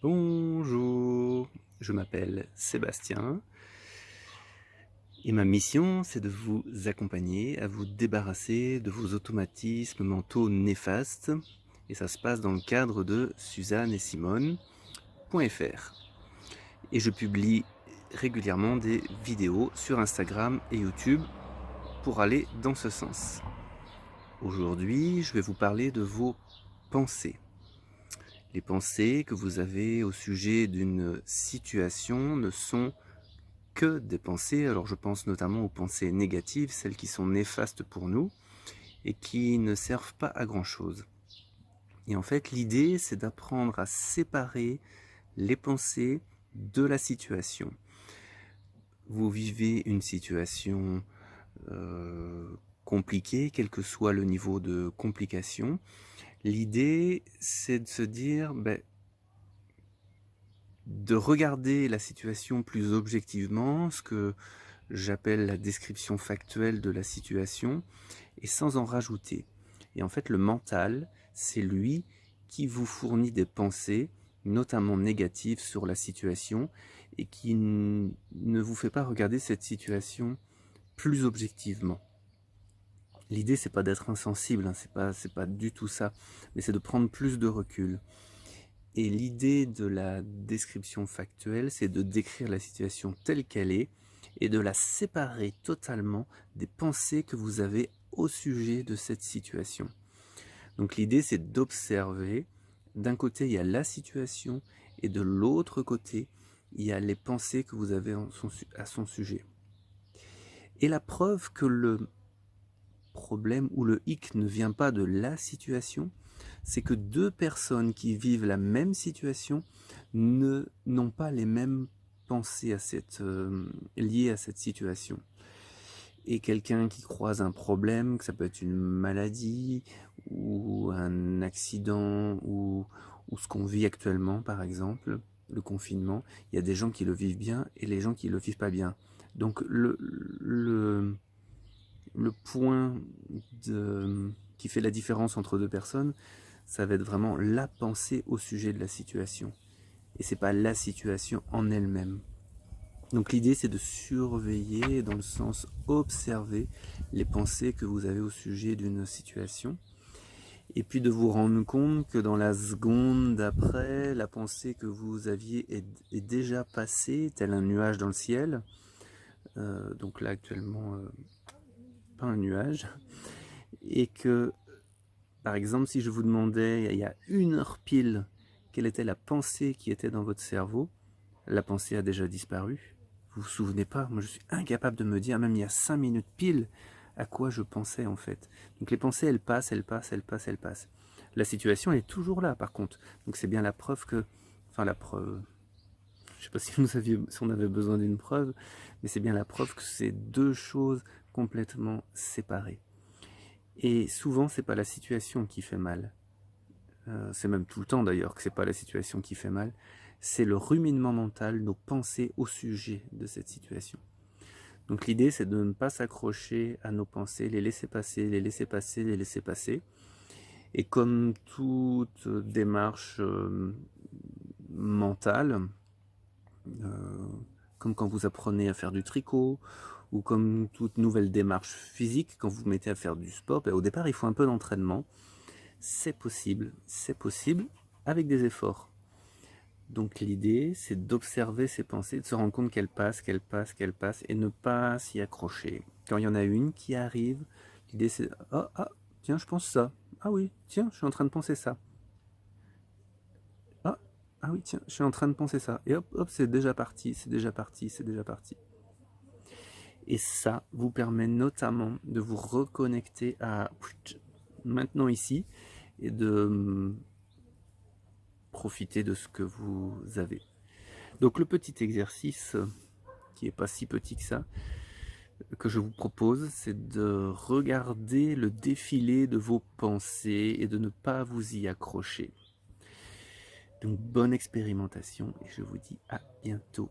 Bonjour, je m'appelle Sébastien et ma mission c'est de vous accompagner à vous débarrasser de vos automatismes mentaux néfastes et ça se passe dans le cadre de Suzanne et Simone.fr et je publie régulièrement des vidéos sur Instagram et YouTube pour aller dans ce sens. Aujourd'hui, je vais vous parler de vos pensées. Les pensées que vous avez au sujet d'une situation ne sont que des pensées. Alors je pense notamment aux pensées négatives, celles qui sont néfastes pour nous et qui ne servent pas à grand chose. Et en fait, l'idée, c'est d'apprendre à séparer les pensées de la situation. Vous vivez une situation compliquée, quel que soit le niveau de complication. L'idée, c'est de se dire, de regarder la situation plus objectivement, ce que j'appelle la description factuelle de la situation, et sans en rajouter. Et en fait, le mental, c'est lui qui vous fournit des pensées, notamment négatives sur la situation, et qui ne vous fait pas regarder cette situation plus objectivement. L'idée, c'est pas d'être insensible, hein, c'est pas du tout ça, mais c'est de prendre plus de recul. Et l'idée de la description factuelle, c'est de décrire la situation telle qu'elle est et de la séparer totalement des pensées que vous avez au sujet de cette situation. Donc l'idée, c'est d'observer. D'un côté, il y a la situation et de l'autre côté, il y a les pensées que vous avez à son sujet. Et la preuve que le problème ou le hic ne vient pas de la situation, c'est que deux personnes qui vivent la même situation n'ont pas les mêmes pensées liées à cette situation. Et quelqu'un qui croise un problème, que ça peut être une maladie ou un accident ou ce qu'on vit actuellement par exemple, le confinement, il y a des gens qui le vivent bien et les gens qui le vivent pas bien. Donc le point qui fait la différence entre deux personnes, ça va être vraiment la pensée au sujet de la situation. Et c'est pas la situation en elle-même. Donc l'idée, c'est de surveiller, dans le sens observer les pensées que vous avez au sujet d'une situation. Et puis de vous rendre compte que dans la seconde d'après, la pensée que vous aviez est déjà passée, tel un nuage dans le ciel. Donc là, actuellement, pas un nuage. Et que, par exemple, si je vous demandais, il y a 1 heure pile, quelle était la pensée qui était dans votre cerveau, la pensée a déjà disparu. Vous vous souvenez pas? Moi, je suis incapable de me dire, même il y a 5 minutes pile, à quoi je pensais en fait. Donc les pensées, elles passent, elles passent, elles passent, elles passent. La situation, elle est toujours là, par contre. Donc c'est bien la preuve que, enfin la preuve, je sais pas si si on avait besoin d'une preuve, mais c'est bien la preuve que c'est deux choses complètement séparées. Et souvent, c'est pas la situation qui fait mal. C'est même tout le temps d'ailleurs que c'est pas la situation qui fait mal. C'est le ruminement mental, nos pensées au sujet de cette situation. Donc l'idée, c'est de ne pas s'accrocher à nos pensées, les laisser passer, les laisser passer, les laisser passer. Et comme toute démarche mentale, comme quand vous apprenez à faire du tricot, ou comme toute nouvelle démarche physique, quand vous vous mettez à faire du sport, au départ, il faut un peu d'entraînement. C'est possible avec des efforts. Donc l'idée, c'est d'observer ses pensées, de se rendre compte qu'elles passent, qu'elles passent, qu'elles passent, et ne pas s'y accrocher. Quand il y en a une qui arrive, l'idée c'est « Ah, tiens, je pense ça. Ah oui, tiens, je suis en train de penser ça. Ah, ah oui, tiens, je suis en train de penser ça. » Et hop, hop, c'est déjà parti, c'est déjà parti, c'est déjà parti. Et ça vous permet notamment de vous reconnecter à maintenant ici et de profiter de ce que vous avez. Donc le petit exercice, qui n'est pas si petit que ça, que je vous propose, c'est de regarder le défilé de vos pensées et de ne pas vous y accrocher. Donc bonne expérimentation et je vous dis à bientôt.